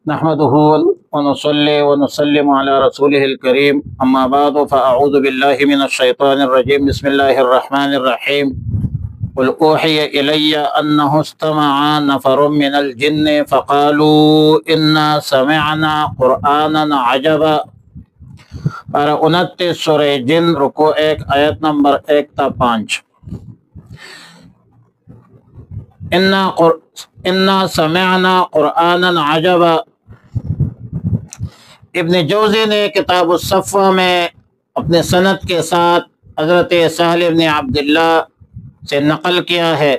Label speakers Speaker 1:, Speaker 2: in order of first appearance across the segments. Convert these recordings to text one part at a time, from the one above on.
Speaker 1: نحمده ونصلي ونسلم على رسوله الكريم أما بعد فأعوذ بالله من الشيطان الرجيم بسم الله الرحمن الرحيم قل أوحي إلي أنه استمع نفر من الجن فقالوا إنا سمعنا قرآنا عجبا۔ پارہ 29 سورہ جن رکوع 1 آیت نمبر 1 تا 5۔ انا سمعنا قرآنا عجبا۔ ابن جوزی نے کتاب الصفوہ میں اپنے سند کے ساتھ حضرت سہل بن عبداللہ سے نقل کیا ہے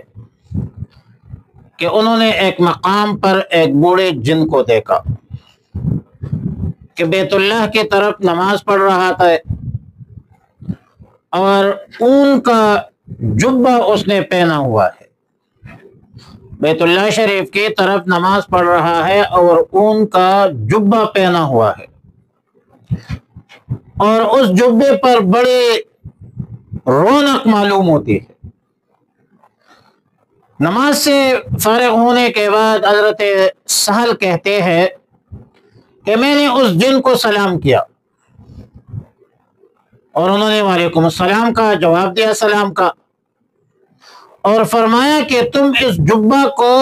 Speaker 1: کہ انہوں نے ایک مقام پر ایک بوڑھے جن کو دیکھا کہ بیت اللہ کی طرف نماز پڑھ رہا تھا اور اون کا جبہ اس نے پہنا ہوا ہے۔ بیت اللہ شریف کی طرف نماز پڑھ رہا ہے اور اون کا جبہ پہنا ہوا ہے، اور اس جبے پر بڑی رونق معلوم ہوتی ہے۔ نماز سے فارغ ہونے کے بعد حضرت سہل کہتے ہیں کہ میں نے اس جن کو سلام کیا اور انہوں نے وعلیکم السلام کا جواب دیا، سلام کا، اور فرمایا کہ تم اس جبہ کو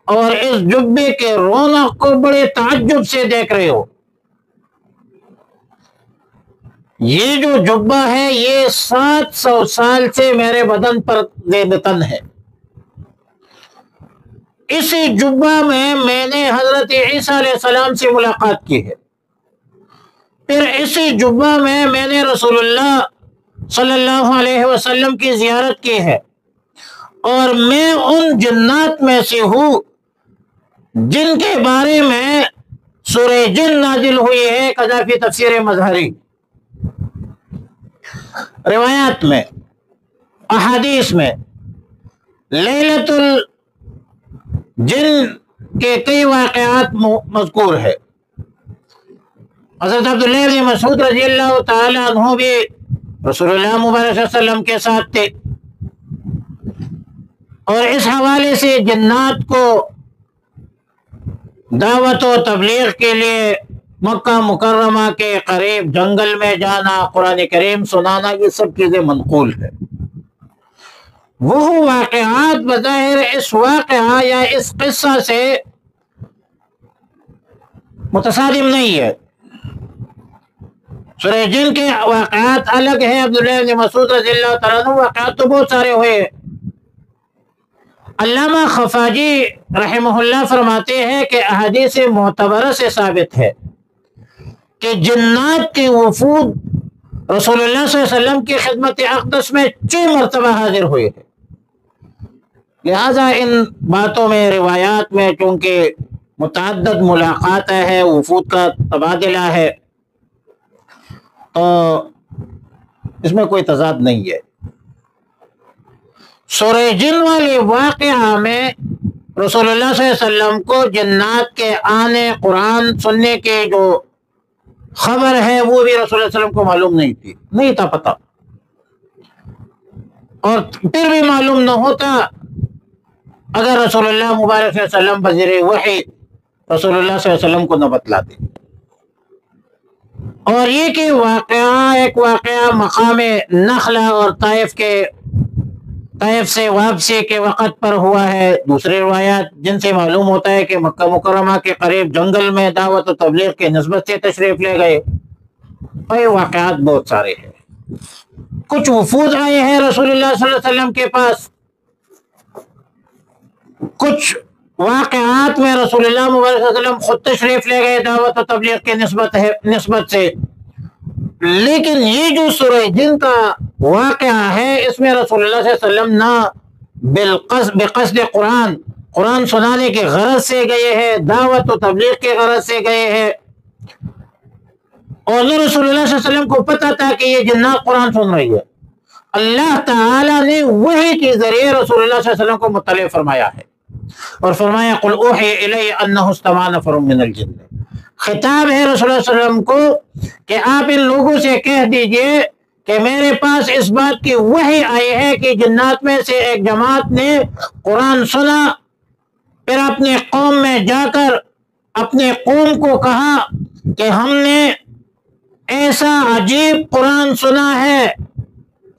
Speaker 1: اور اس جبے کے رونق کو بڑے تعجب سے دیکھ رہے ہو۔ یہ جو جبہ ہے یہ 700 سال سے میرے بدن پر زیبتن ہے۔ اسی جبہ میں نے حضرت عیسیٰ علیہ السلام سے ملاقات کی ہے، پھر اسی جبہ میں نے رسول اللہ صلی اللہ علیہ وسلم کی زیارت کی ہے، اور میں ان جنات میں سے ہوں جن کے بارے میں سورہ جن نازل ہوئی ہے، کذا فی تفسیر مظہری۔ روایات میں، احادیث میں لیلۃ الجن کے کئی واقعات مذکور ہے۔ حضرت عبداللہ بن مسعود رضی اللہ تعالی عنہ بھی رسول اللہ مبارک صلی اللہ علیہ وسلم کے ساتھ تھے، اور اس حوالے سے جنات کو دعوت و تبلیغ کے لیے مکہ مکرمہ کے قریب جنگل میں جانا، قرآن کریم سنانا، یہ سب چیزیں منقول ہے۔ وہ واقعات بظاہر اس واقعہ یا اس قصہ سے متصادم نہیں ہے۔ سورہ جن کے واقعات الگ ہیں، عبداللہ بن مسعود رضی اللہ تعالیٰ عنہ واقعات تو بہت سارے ہوئے۔ علامہ خفاجی رحمہ اللہ فرماتے ہیں کہ احادیث معتبرہ سے ثابت ہے کہ جنات کے وفود رسول اللہ صلی اللہ علیہ وسلم کی خدمت اقدس میں 6 مرتبہ حاضر ہوئے ہیں۔ لہذا ان باتوں میں، روایات میں چونکہ متعدد ملاقات ہے، وفود کا تبادلہ ہے، تو اس میں کوئی تضاد نہیں ہے۔ سورہ جن والے واقعہ میں رسول اللہ صلی اللہ علیہ وسلم کو جنات کے آنے، قرآن سننے کے جو خبر ہے وہ بھی رسول اللہ صلی اللہ علیہ وسلم کو معلوم نہیں تھا پتہ، اور پھر بھی معلوم نہ ہوتا اگر رسول اللہ مبارک صلی اللہ علیہ وسلم بذریعہ وحی رسول اللہ صلی اللہ علیہ وسلم کو نہ بتلاتے۔ اور یہ کہ ایک واقعہ مقام نخلہ اور طائف سے واپسی کے وقت پر ہوا ہے۔ دوسرے روایات جن سے معلوم ہوتا ہے کہ مکہ مکرمہ کے قریب جنگل میں دعوت و تبلیغ کے نسبت سے تشریف لے گئے۔ اور یہ واقعات بہت سارے ہیں۔ کچھ وفود آئے ہیں رسول اللہ صلی اللہ علیہ وسلم کے پاس، کچھ واقعات میں رسول اللہ مبارک صلی اللہ علیہ وسلم خود تشریف لے گئے دعوت و تبلیغ کے نسبت سے، لیکن یہ جو سورہ جن کا واقعہ ہے اس میں رسول اللہ صلی اللہ علیہ وسلم نہ بقصد قرآن سنانے کے غرض سے گئے ہیں، دعوت و تبلیغ کے غرض سے گئے ہیں، اور نہ رسول اللہ صلی اللہ علیہ وسلم کو پتا تھا کہ یہ جنات قرآن سن رہی ہے۔ اللہ تعالی نے وحی کے ذریعے رسول اللہ صلی اللہ علیہ وسلم کو مطلع فرمایا ہے، اور فرمایا قل اوحی الی انہ استمع نفر من الجن۔ خطاب ہے رسول اللہ صلی اللہ علیہ وسلم کو کہ آپ ان لوگوں سے کہہ دیجئے کہ میرے پاس اس بات کی وحی آئی ہے کہ جنات میں سے ایک جماعت نے قرآن سنا پھر اپنے قوم میں جا کر اپنے قوم کو کہا کہ ہم نے ایسا عجیب قرآن سنا ہے،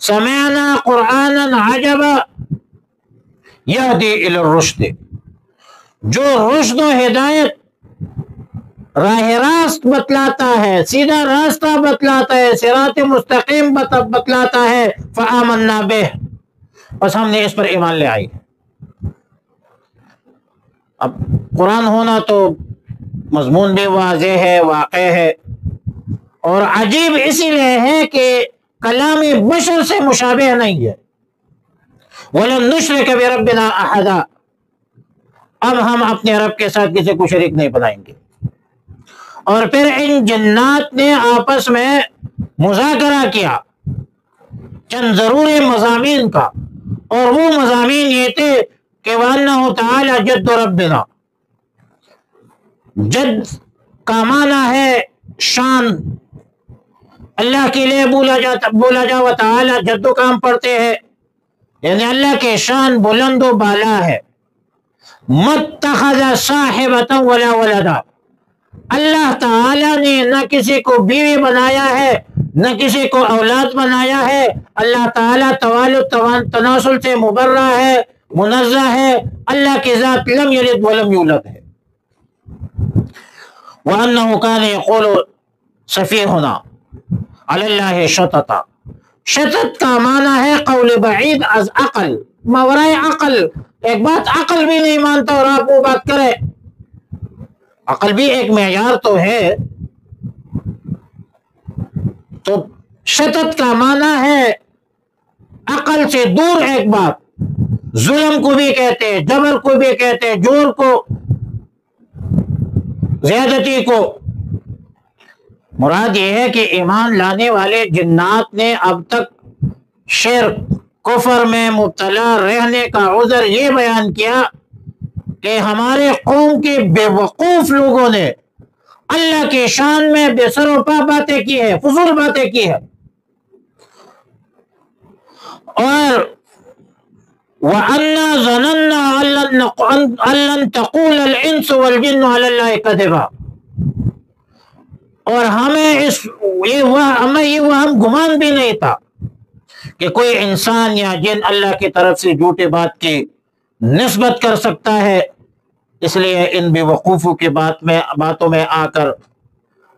Speaker 1: سمعنا قرآنا عجبا یہدی الی الرشد، جو رشد و ہدایت راہ راست بتلاتا ہے، سیدھا راستہ بتلاتا ہے، صراط مستقیم بتلاتا ہے، فآمنا بہ، بس ہم نے اس پر ایمان لے آئی۔ اب قرآن ہونا تو مضمون بھی واضح ہے، واقع ہے، اور عجیب اسی لیے ہے کہ کلام بشر سے مشابہ نہیں ہے۔ وَلَن نُشْرِكَ بِرَبِّنَا أَحَدًا، اب ہم اپنے رب کے ساتھ کسی کو شریک نہیں بنائیں گے۔ اور پھر ان جنات نے آپس میں مذاکرہ کیا چند ضروری مضامین کا، اور وہ مضامین یہ تھے کہ وَأَنَّهُ تَعَالَى جَدُّ رَبِّنَا، جد کا معنی ہے شان، اللہ کے لیے بولا جا و تعالی جدو کا ہم پڑھتے ہیں، یعنی اللہ کے شان بلند و بالا ہے۔ متخذ صاحبۃ ولا ولدا، اللہ تعالی نے نہ کسی کو بیوی بنایا ہے نہ کسی کو اولاد بنایا ہے، اللہ تعالی توالد تناسل سے مبرہ ہے، منزہ ہے، اللہ کی ذات لم یلد ولم یولد ہے۔ وَأَنَّهُ كَانَ يَقُولُ سَفِيهُنَا عَلَى اللَّهِ شَطَطًا، شطط کا معنی ہے قول بعید از عقل، ماورائے عقل، ایک بات عقل بھی نہیں مانتا اور آپ وہ بات کرے۔ عقل بھی ایک معیار تو ہے۔ تو شطط کا معنی ہے عقل سے دور ایک بات، ظلم کو بھی کہتے ہیں، جبر کو بھی کہتے ہیں، جور کو، زیادتی کو۔ مراد یہ ہے کہ ایمان لانے والے جنات نے اب تک شرک کفر میں مبتلا رہنے کا عذر یہ بیان کیا کہ ہمارے قوم کے بے وقوف لوگوں نے اللہ کی شان میں بے سر و پا باتیں کی ہے، فضول باتیں کی ہے۔ اور وَأَنَّا ظَنَنَّا أَن لَّن تَقُولَ الْإِنسُ وَالْجِنُّ عَلَى اللَّهِ كَذِبًا، اور ہمیں یہ وہم گمان بھی نہیں تھا کہ کوئی انسان یا جن اللہ کی طرف سے جھوٹے بات کی نسبت کر سکتا ہے۔ اس لیے ان بے وقوفوں کی باتوں میں آ کر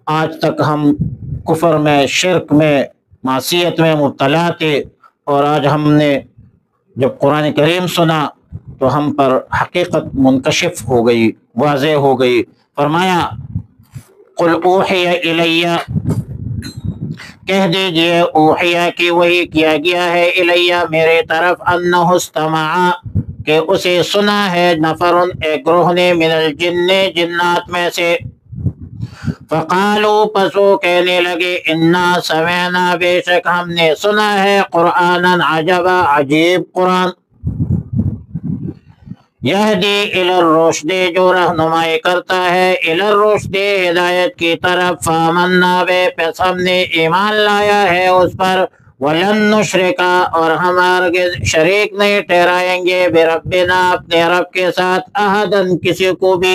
Speaker 1: آج تک ہم کفر میں، شرک میں، معصیت میں مبتلا تھے، اور آج ہم نے جب قرآن کریم سنا تو ہم پر حقیقت منکشف ہو گئی، واضح ہو گئی۔ فرمایا قل اوحی الی، کہہ دیجئے اوحیا کی وحی کیا گیا ہے، الیہ میرے طرف، انہ استمع کہ اسے سنا ہے، نفر ایک گروہ نے، من الجن جنات میں سے، فقالوا پسو کہنے لگے، انا سمعنا بے شک ہم نے سنا ہے، قرآنا عجبا عجیب قرآن، یہدی الی الرشد جو رہنمائی کرتا ہے، الی الرشد ہدایت کی طرف، فآمنا بہ پس ہم نے ایمان لایا ہے اس پر، ولن نشرک اور ہم ہرگز شریک نہیں ٹھہرائیں گے، بربنا اپنے رب کے ساتھ، احدا کسی کو بھی،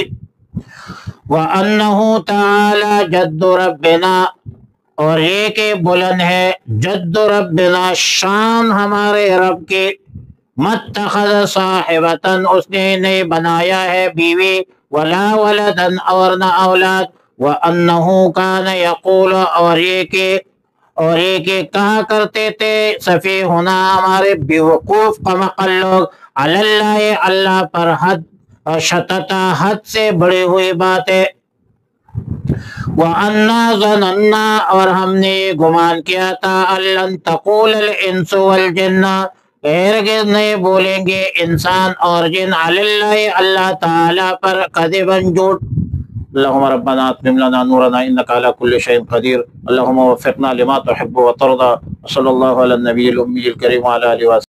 Speaker 1: وَأَنَّهُ تَعَالَى جَدُّ رَبِّنَا اور یہ کہ بلند ہے جد ربنا شان ہمارے رب کی، متخذ صاحبتاً اس نے نہیں بنایا ہے بیوی، ولا ولدن اور نہ اولاد، وَأَنَّهُ كَانَ يَقُولُ اور یہ کہ کہا کرتے تھے، سفیہنا ہمارے بیوقوف قمقل لوگ، علی اللہ اللہ پر حد شططا حد سے بڑی ہوئی بات ہے، وَأَنَّا ظَنَنَّا اور ہم نے یہ گمان کیا تھا، لَن تَقُولَ الْإِنسُ وَالْجِنُّ ہرگز نہیں بولیں گے انسان اور جن، علی اللہ اللہ تعالی پر، کذبا جھوٹ۔ اللہم ربنا اتمم لنا نورنا انک علی کل شیء قدیر، اللہم وفقنا لما تحب وترضى، صلی اللہ علی النبی الامی الکریم وعلی آلہ وسلم۔